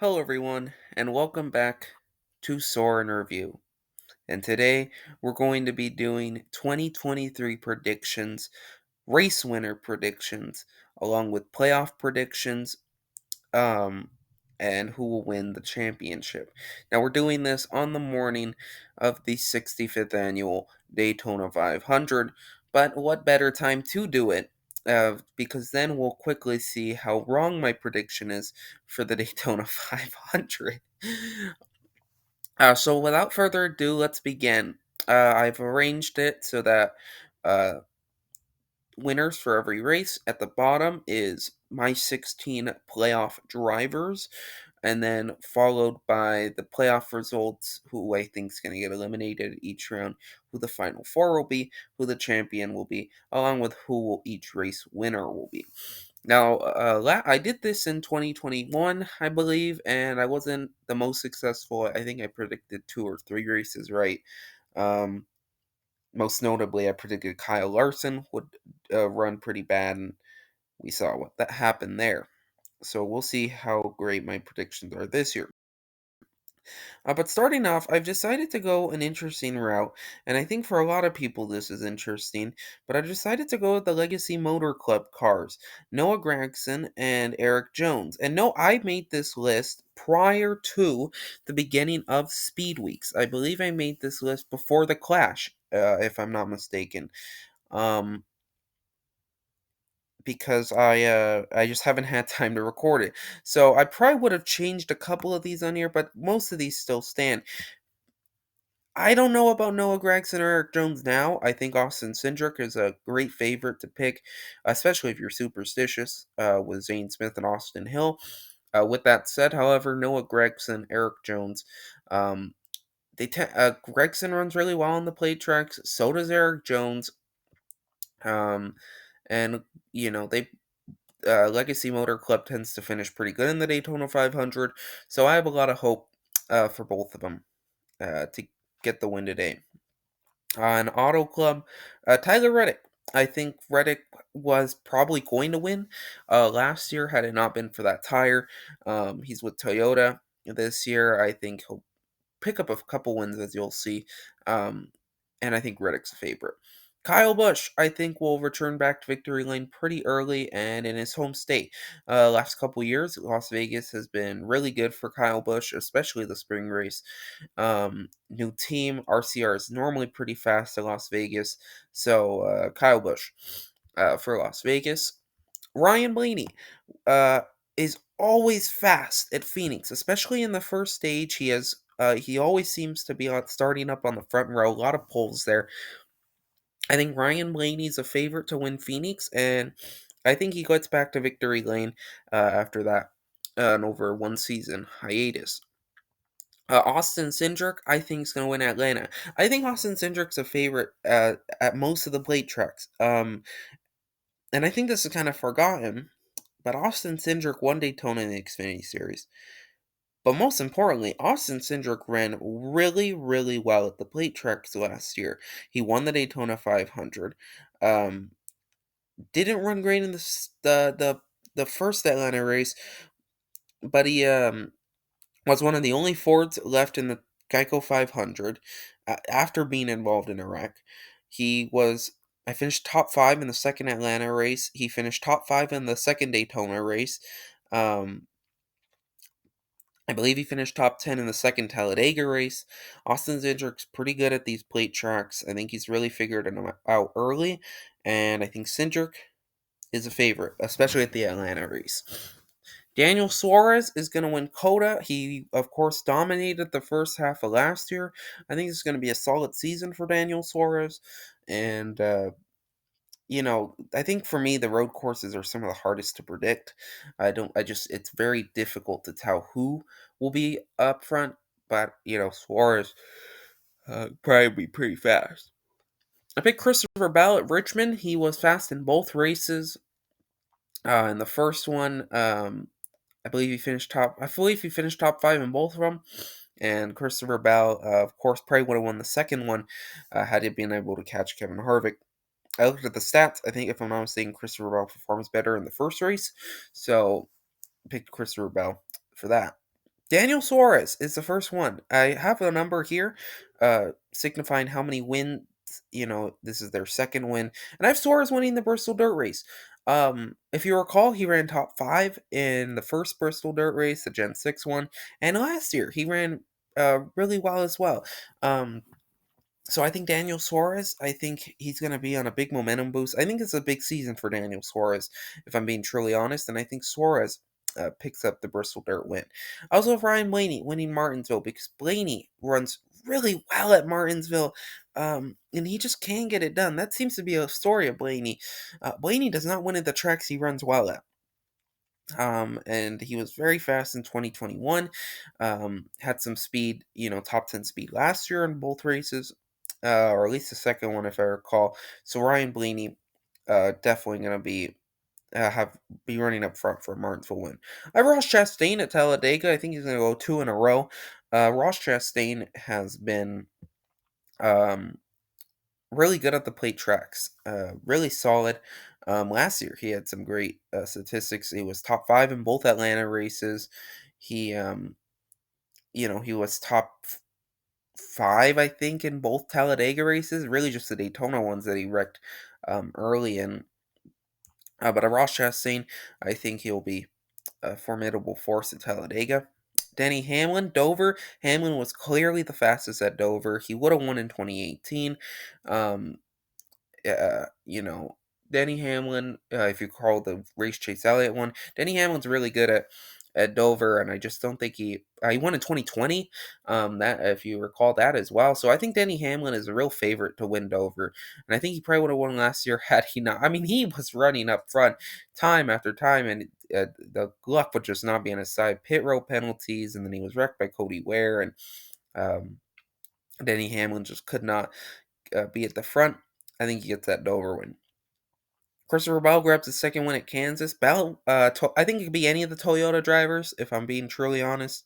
Hello, everyone, and welcome back to Soren Review. And today we're going to be doing 2023 predictions, race winner predictions, along with playoff predictions, um, and who will win the championship. Now, we're doing this on the morning of the 65th annual Daytona 500, but what better time to do it? Because then we'll quickly see how wrong my prediction is for the Daytona 500. So, without further ado, let's begin. I've arranged it so that uh, winners for every race at the bottom is my 16 playoff drivers, and then followed by the playoff results, who I think is going to get eliminated each round, who the final four will be, who the champion will be, along with who will each race winner will be. Now, I did this in 2021, I believe, and I wasn't the most successful. I think I predicted two or three races right. Um, Most notably, I predicted Kyle Larson would run pretty bad, and we saw what that happened there. So we'll see how great my predictions are this year. But starting off, I've decided to go an interesting route, and I think for a lot of people this is interesting. But I've decided to go with the Legacy Motor Club cars, Noah Gragson and Eric Jones. And no, I made this list prior to the beginning of Speed Weeks. I believe I made this list before the Clash, if I'm not mistaken. Um, because I just haven't had time to record it. So I probably would have changed a couple of these on here, but most of these still stand. I don't know about Noah Gregson or Eric Jones now. I think Austin Sindrick is a great favorite to pick, especially if you're superstitious with Zane Smith and Austin Hill. With that said, however, Noah Gregson, Eric Jones, um, Gregson runs really well on the plate tracks. So does Eric Jones, um, and they Legacy Motor Club tends to finish pretty good in the Daytona 500. So I have a lot of hope for both of them to get the win today. On Auto Club, Tyler Reddick. I think Reddick was probably going to win last year had it not been for that tire. He's with Toyota this year. I think he'll pick up a couple wins, as you'll see. Um, and I think Reddick's a favorite. Kyle Busch, I think, will return back to victory lane pretty early and in his home state. Last couple years, Las Vegas has been really good for Kyle Busch, especially the spring race. New team, RCR is normally pretty fast at Las Vegas, so Kyle Busch for Las Vegas. Ryan Blaney uh, is always fast at Phoenix, especially in the first stage. He always seems to be starting up on the front row. A lot of poles there. I think Ryan Blaney's a favorite to win Phoenix, and I think he gets back to victory lane after that an over one season hiatus. Austin Cindric, I think, is going to win Atlanta. I think Austin Cindric's a favorite at most of the plate tracks. And I think this is kind of forgotten, but Austin Cindric won Daytona in the Xfinity Series. But most importantly, Austin Cindric ran really, really well at the plate tracks last year. He won the Daytona 500. Um, didn't run great in the first Atlanta race, but he was one of the only Fords left in the Geico 500 after being involved in a wreck. He was. I finished top five in the second Atlanta race. He finished top five in the second Daytona race. Um, I believe he finished top 10 in the second Talladega race. Austin Cindric's pretty good at these plate tracks. I think he's really figured them out early, and I think Cindric is a favorite, especially at the Atlanta race. Daniel Suarez is going to win COTA. He, of course, dominated the first half of last year. I think it's going to be a solid season for Daniel Suarez. And, I think for me, the road courses are some of the hardest to predict. It's very difficult to tell who will be up front. But, Suarez probably be pretty fast. I picked Christopher Bell at Richmond. He was fast in both races. In the first one, I believe he finished top five in both of them. And Christopher Bell, of course, probably would have won the second one had he been able to catch Kevin Harvick. I looked at the stats. I think, if I'm not mistaken, Christopher Bell performs better in the first race. So, picked Christopher Bell for that. Daniel Suarez is the first one. I have a number here, signifying how many wins. This is their second win, and I have Suarez winning the Bristol Dirt Race. If you recall, he ran top five in the first Bristol Dirt Race, the Gen 6 one, and last year he ran really well as well. Um, so I think Daniel Suarez, I think he's going to be on a big momentum boost. I think it's a big season for Daniel Suarez, if I'm being truly honest. And I think Suarez picks up the Bristol Dirt win. I also have Ryan Blaney winning Martinsville because Blaney runs really well at Martinsville. And he just can get it done. That seems to be a story of Blaney. Blaney does not win at the tracks he runs well at. And he was very fast in 2021. Had some speed, top 10 speed last year in both races, or at least the second one, if I recall. So Ryan Blaney, definitely going to be running up front for a Martinsville win. I have Ross Chastain at Talladega. I think he's going to go two in a row. Ross Chastain has been um, really good at the plate tracks. Really solid. Last year he had some great statistics. He was top five in both Atlanta races. He, he was five, I think, in both Talladega races. Really, just the Daytona ones that he wrecked early in. But a Ross Chastain, I think he'll be a formidable force at Talladega. Denny Hamlin, Dover. Hamlin was clearly the fastest at Dover. He would have won in 2018. Um, you know, Denny Hamlin, if you call the race Chase Elliott one, Denny Hamlin's really good at Dover, and I just don't think he won in 2020. That if you recall that as well, so I think Denny Hamlin is a real favorite to win Dover, and I think he probably would have won last year had he not. I mean, he was running up front time after time, and the luck would just not be on his side. Pit road penalties, and then he was wrecked by Cody Ware, and um, Denny Hamlin just could not be at the front. I think he gets that Dover win. Christopher Bell grabs his second win at Kansas. Bell, I think it could be any of the Toyota drivers, if I'm being truly honest.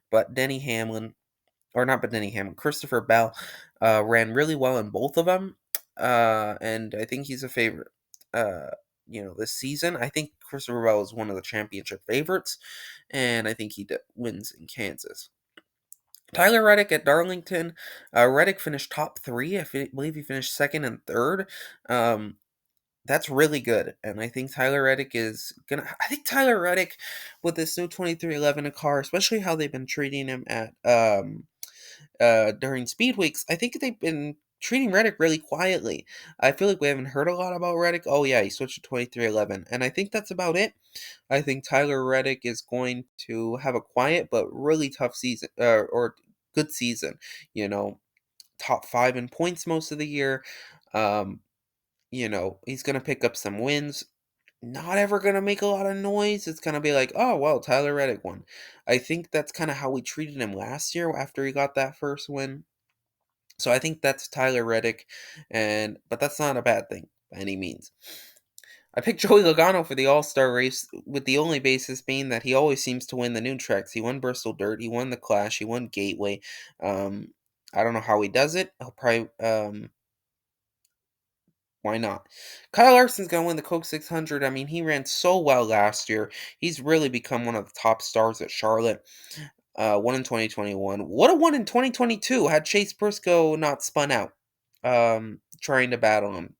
But Denny Hamlin, or not, but Denny Hamlin, Christopher Bell ran really well in both of them, and I think he's a favorite. This season, I think Christopher Bell is one of the championship favorites, and I think he wins in Kansas. Tyler Reddick at Darlington. Reddick finished top three. Believe he finished second and third. That's really good, and I think Tyler Reddick is gonna. I think Tyler Reddick, with this new 2311 car, especially how they've been treating him at during speed weeks, I think they've been treating Reddick really quietly. I feel like we haven't heard a lot about Reddick. Oh yeah, he switched to 2311, and I think that's about it. I think Tyler Reddick is going to have a quiet but really tough season, or good season. You know, top five in points most of the year. Um, he's gonna pick up some wins. Not ever gonna make a lot of noise. It's gonna be like, oh well, Tyler Reddick won. I think that's kind of how we treated him last year after he got that first win. So I think that's Tyler Reddick, but that's not a bad thing by any means. I picked Joey Logano for the All Star race, with the only basis being that he always seems to win the new tracks. He won Bristol Dirt, he won the Clash, he won Gateway. I don't know how he does it. He'll probably Why not? Kyle Larson's gonna win the Coke 600. I mean, he ran so well last year. He's really become one of the top stars at Charlotte. Won in 2021. Would have won in 2022 had Chase Briscoe not spun out, trying to battle him.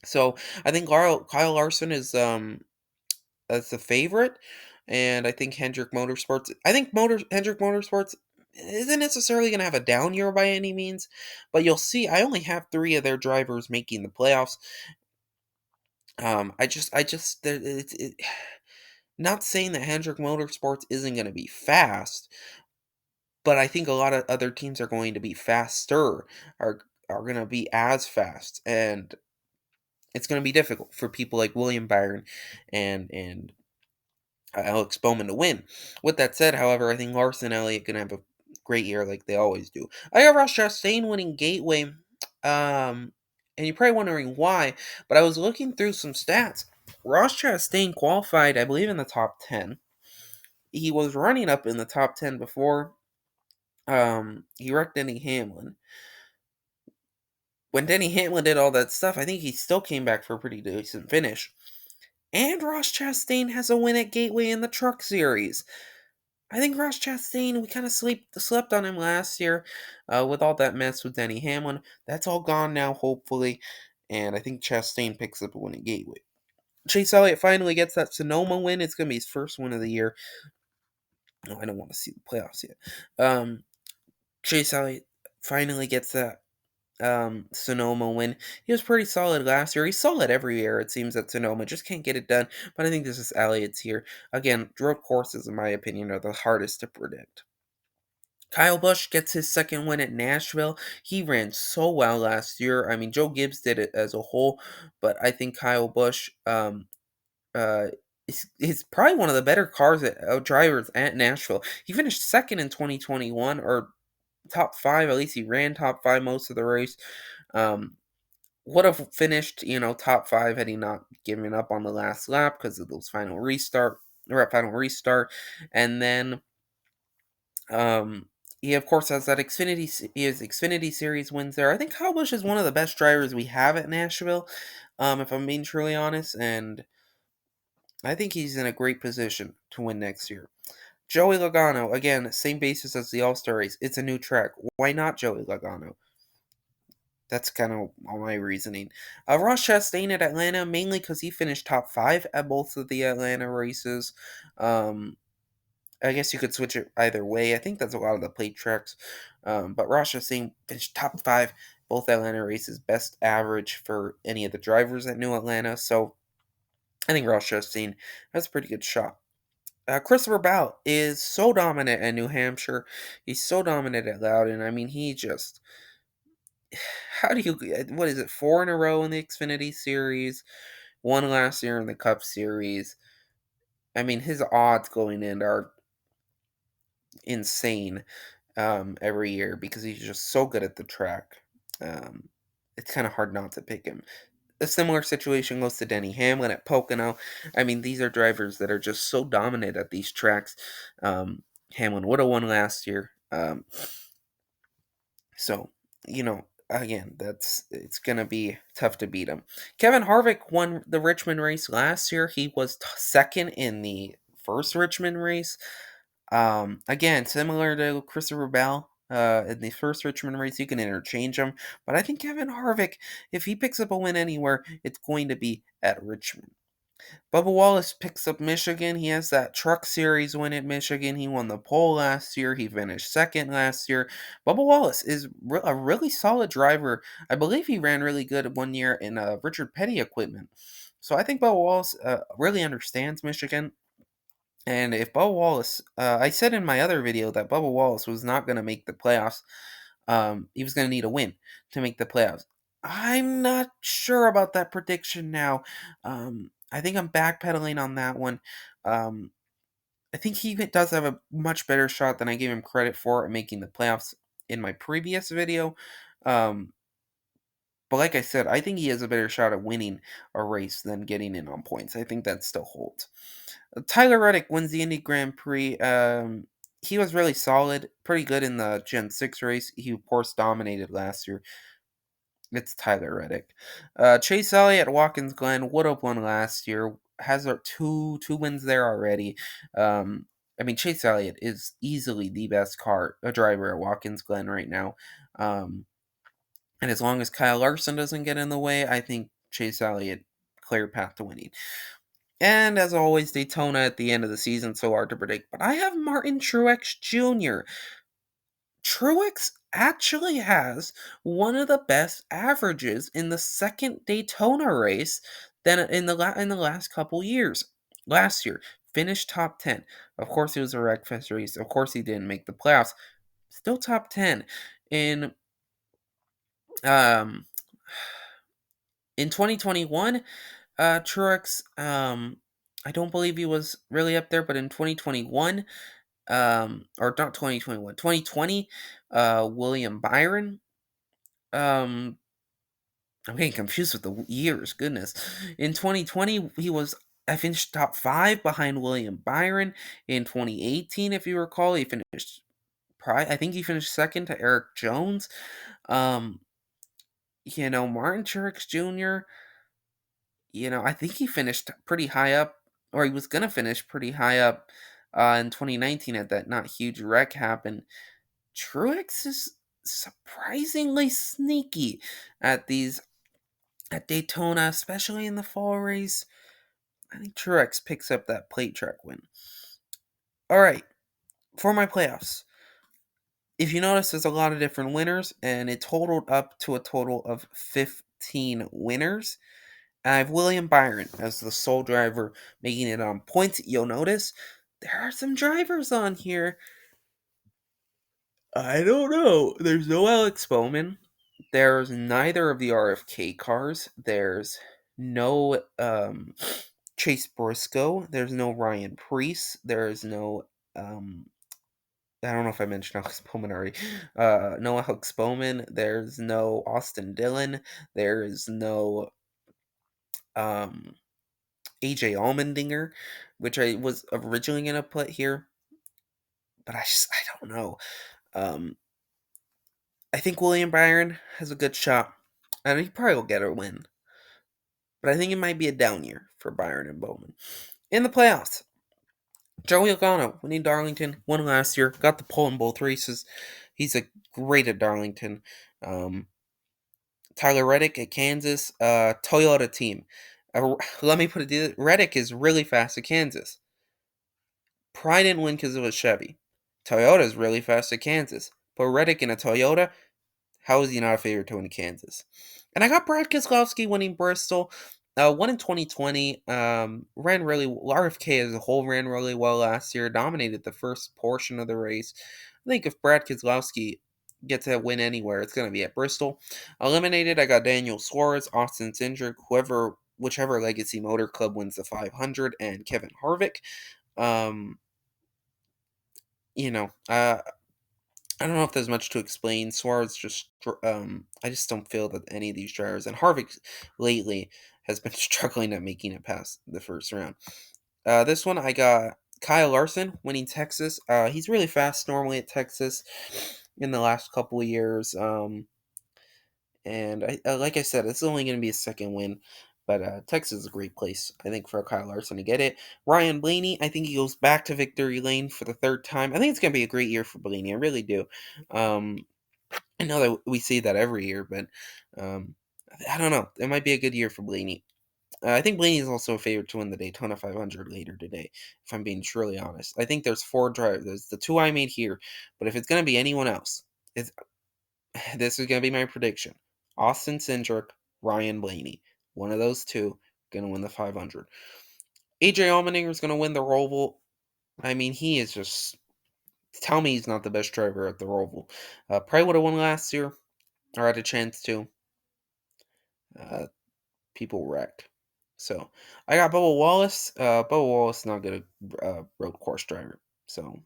So I think Kyle Larson is as the favorite, and I think Hendrick Motorsports. I think Hendrick Motorsports isn't necessarily going to have a down year by any means, but you'll see. I only have three of their drivers making the playoffs. Not saying that Hendrick Motorsports isn't going to be fast, but I think a lot of other teams are going to be faster, are going to be as fast, and it's going to be difficult for people like William Byron and Alex Bowman to win. With that said, however, I think Larson and Elliott going to have a great year like they always do. I got Ross Chastain winning Gateway, and you're probably wondering why, but I was looking through some stats. Ross Chastain qualified, I believe, in the top 10. He was running up in the top 10 before he wrecked Denny Hamlin. When Denny Hamlin did all that stuff, I think he still came back for a pretty decent finish. And Ross Chastain has a win at Gateway in the Truck Series. I think Ross Chastain, we kind of slept on him last year, with all that mess with Denny Hamlin. That's all gone now, hopefully, and I think Chastain picks up a win at Gateway. Chase Elliott finally gets that Sonoma win. It's gonna be his first win of the year. Oh, I don't want to see the playoffs yet. Chase Elliott finally gets that Sonoma win. He was pretty solid last year. He's solid every year, it seems, at Sonoma. Just can't get it done. But I think this is Elliott's here. Again, road courses, in my opinion, are the hardest to predict. Kyle Busch gets his second win at Nashville. He ran so well last year. I mean, Joe Gibbs did it as a whole, but I think Kyle Busch uh, is probably one of the better drivers at Nashville. He finished second in 2021, or top five. At least he ran top five most of the race. Um, would have finished, top five had he not given up on the last lap because of those final restart, and then he of course has that Xfinity Series wins there. I think Kyle Busch is one of the best drivers we have at Nashville, if I'm being truly honest, and I think he's in a great position to win next year. Joey Logano, again, same basis as the All Star race. It's a new track. Why not Joey Logano? That's kind of all my reasoning. Ross Chastain at Atlanta, mainly because he finished top five at both of the Atlanta races. Um, I guess you could switch it either way. I think that's a lot of the plate tracks. But Ross Chastain finished top five both Atlanta races, best average for any of the drivers at New Atlanta. So I think Ross Chastain has a pretty good shot. Christopher Bell is so dominant at New Hampshire. He's so dominant at Loudon. I mean, he just how do you what is it, 4 in a row in the Xfinity Series, one last year in the Cup Series. I mean, his odds going in are insane, every year because he's just so good at the track. Um, it's kind of hard not to pick him. A similar situation goes to Denny Hamlin at Pocono. I mean, these are drivers that are just so dominant at these tracks. Hamlin would have won last year. So, again, it's gonna be tough to beat him. Kevin Harvick won the Richmond race last year. He was second in the first Richmond race. Again, similar to Christopher Bell. In the first Richmond race, you can interchange them, but I think Kevin Harvick, if he picks up a win anywhere, it's going to be at Richmond. Bubba Wallace picks up Michigan. He has that Truck Series win at Michigan. He won the pole last year. He finished second last year. Bubba Wallace is a really solid driver. I believe he ran really good one year in Richard Petty equipment. So I think Bubba Wallace really understands Michigan. And if Bubba Wallace, I said in my other video that Bubba Wallace was not going to make the playoffs. He was going to need a win to make the playoffs. I'm not sure about that prediction now. I think I'm backpedaling on that one. Um, I think he does have a much better shot than I gave him credit for at making the playoffs in my previous video. Um, but like I said, I think he has a better shot at winning a race than getting in on points. I think that still holds. Tyler Reddick wins the Indy Grand Prix. He was really solid, pretty good in the Gen 6 race. He, of course, dominated last year. It's Tyler Reddick. Chase Elliott at Watkins Glen would have won last year. Has two wins there already. I mean, Chase Elliott is easily the best driver at Watkins Glen right now. And as long as Kyle Larson doesn't get in the way, I think Chase Elliott clear path to winning. And as always, Daytona at the end of the season, so hard to predict. But I have Martin Truex Jr. Truex actually has one of the best averages in the second Daytona race than in the last couple years. Last year, finished top 10. Of course, it was a wreckfest race. Of course, he didn't make the playoffs. Still top 10 in um in 2021. Truex, I don't believe he was really up there, but in 2021, or not 2021, 2020, William Byron, um, I'm getting confused with the years, goodness. In 2020, I finished top five behind William Byron. In 2018, if you recall, I think he finished second to Eric Jones. Um, Martin Truex Jr., I think he finished pretty high up, or he was going to finish pretty high up, In 2019, at that not huge wreck happened, Truex is surprisingly sneaky at these at Daytona, especially in the fall race. I think Truex picks up that plate track win. All right, for my playoffs. If you notice, there's a lot of different winners, and it totaled up to a total of 15 winners. I have William Byron as the sole driver, making it on points. You'll notice there are some drivers on here. I don't know. There's no Alex Bowman. There's neither of the RFK cars. There's no Chase Briscoe. There's no Ryan Preece. There's no I don't know if I mentioned Alex Bowman already. No Alex Bowman. There's no Austin Dillon. There's no um AJ Allmendinger, which I was originally gonna put here, but I don't know. Um, I think William Byron has a good shot, and he probably will get a win. But I think it might be a down year for Byron and Bowman. In the playoffs, Joey Logano winning Darlington, won last year, got the pole in both races. He's a great at Darlington. Um, Tyler Reddick at Kansas, Toyota team. Let me put it this: Reddick is really fast at Kansas. Probably didn't win because it was Chevy. Toyota's really fast at Kansas. But Reddick in a Toyota, how is he not a favorite to win Kansas? And I got Brad Keselowski winning Bristol. Won in 2020. Ran really RFK as a whole ran really well last year. Dominated the first portion of the race. I think if Brad Keselowski gets a win anywhere, it's going to be at Bristol. Eliminated, I got Daniel Suarez, Austin Cindric, whichever Legacy Motor Club wins the 500, and Kevin Harvick. Um, you know, I don't know if there's much to explain. Suarez I just don't feel that any of these drivers, and Harvick lately has been struggling at making it past the first round. This one I got Kyle Larson winning Texas. He's really fast normally at Texas in the last couple of years. And like I said, it's only going to be a second win. But Texas is a great place, I think, for Kyle Larson to get it. Ryan Blaney, I think he goes back to victory lane for the third time. I think it's going to be a great year for Blaney. I really do. Um, I know that we see that every year, but um, I don't know. It might be a good year for Blaney. I think Blaney is also a favorite to win the Daytona 500 later today, if I'm being truly honest. I think there's four drivers. There's the two I made here, but if it's going to be anyone else, it's this is going to be my prediction. Austin Cindric, Ryan Blaney. One of those two going to win the 500. AJ Allmendinger is going to win the Roval. I mean, he is just. Tell me he's not the best driver at the Roval. Probably would have won last year, or had a chance to. Uh, People wrecked. So I got Bubba Wallace. Bubba Wallace not good at road course driver. So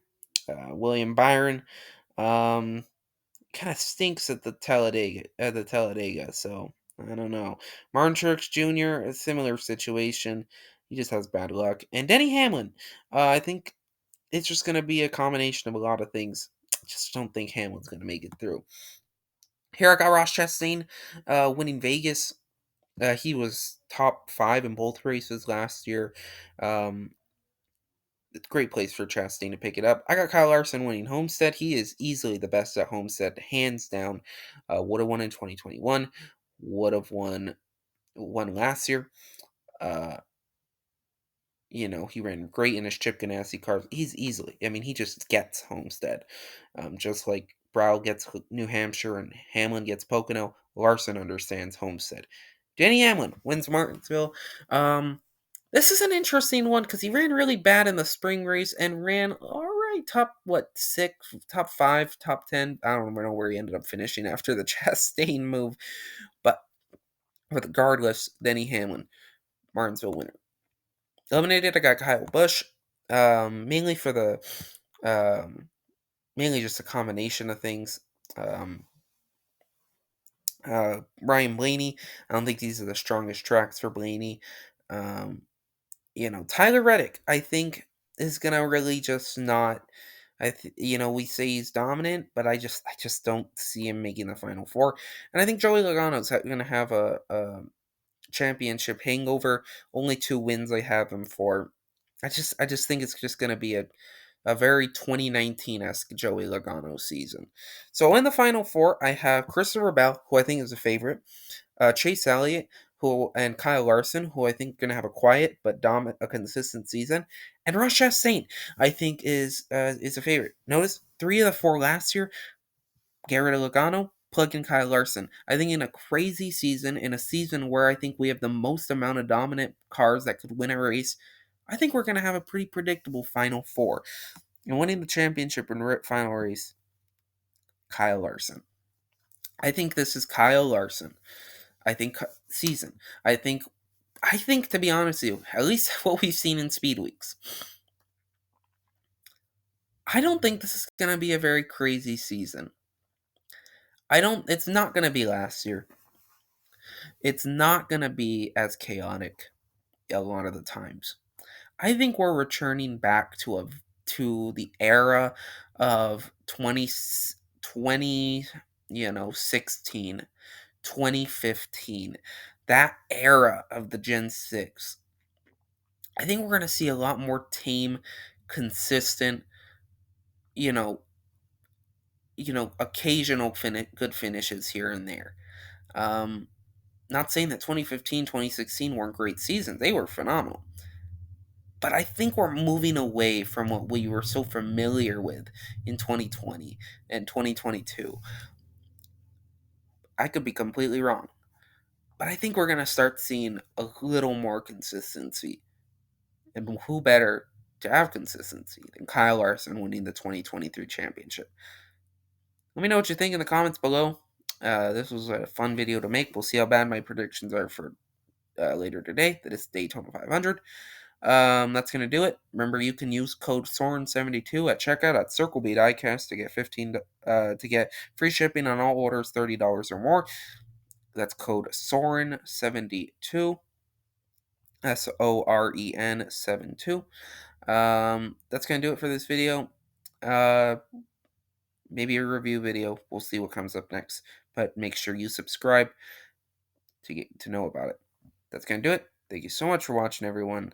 William Byron. Um, Kind of stinks at the Talladega. So I don't know. Martin Truex Jr. A similar situation. He just has bad luck. And Denny Hamlin. I think it's just gonna be a combination of a lot of things. Just don't think Hamlin's gonna make it through. Here I got Ross Chastain, winning Vegas. He was top five in both races last year. Um, Great place for Chastain to pick it up. I got Kyle Larson winning Homestead. He is easily the best at Homestead, hands down. Would have won in 2021. Would have won last year. Uh, he ran great in his Chip Ganassi cars. He's easily. I mean, he just gets Homestead. Just like Brow gets New Hampshire and Hamlin gets Pocono, Larson understands Homestead. Denny Hamlin wins Martinsville. This is an interesting one because he ran really bad in the spring race and ran all right, top five, top 10. I don't know where he ended up finishing after the Chastain move, but regardless, Denny Hamlin, Martinsville winner. Eliminated, I got Kyle Busch, mainly for um, mainly just a combination of things. Um, Ryan Blaney, I don't think these are the strongest tracks for Blaney. Um, Tyler Reddick, I think, is gonna really just not. We say he's dominant, but I just don't see him making the final four. And I think Joey Logano's gonna have a championship hangover. Only two wins I have him for. I just think it's just gonna be a very 2019-esque Joey Logano season. So in the final four, I have Christopher Bell, who I think is a favorite, Chase Elliott, who and Kyle Larson, who I think are gonna have a quiet but dominant, a consistent season, and Ross Chastain, I think is a favorite. Notice 3 of the 4 last year, Garrett Logano, plug in Kyle Larson. I think in a crazy season, in a season where I think we have the most amount of dominant cars that could win a race, I think we're gonna have a pretty predictable final four. And winning the championship in final race, Kyle Larson. I think this is Kyle Larson. I think season. I think to be honest with you, at least what we've seen in Speed Weeks, I don't think this is gonna be a very crazy season. I don't it's not gonna be last year. It's not gonna be as chaotic a lot of the times. I think we're returning back to the era of 2020, 16, 2015. That era of the Gen 6. I think we're going to see a lot more tame, consistent, you know, occasional good finishes here and there. Um, Not saying that 2015, 2016 weren't great seasons. They were phenomenal. But I think we're moving away from what we were so familiar with in 2020 and 2022. I could be completely wrong. But I think we're going to start seeing a little more consistency. And who better to have consistency than Kyle Larson winning the 2023 championship? Let me know what you think in the comments below. This was a fun video to make. We'll see how bad my predictions are for later today. That is Daytona 500. That's gonna do it. Remember, you can use code Soren72 at checkout at Circle Diecast to get to get free shipping on all orders $30 or more. That's code Soren72, SOREN72. That's gonna do it for this video. Uh, Maybe a review video. We'll see what comes up next. But make sure you subscribe to know about it. That's gonna do it. Thank you so much for watching, everyone.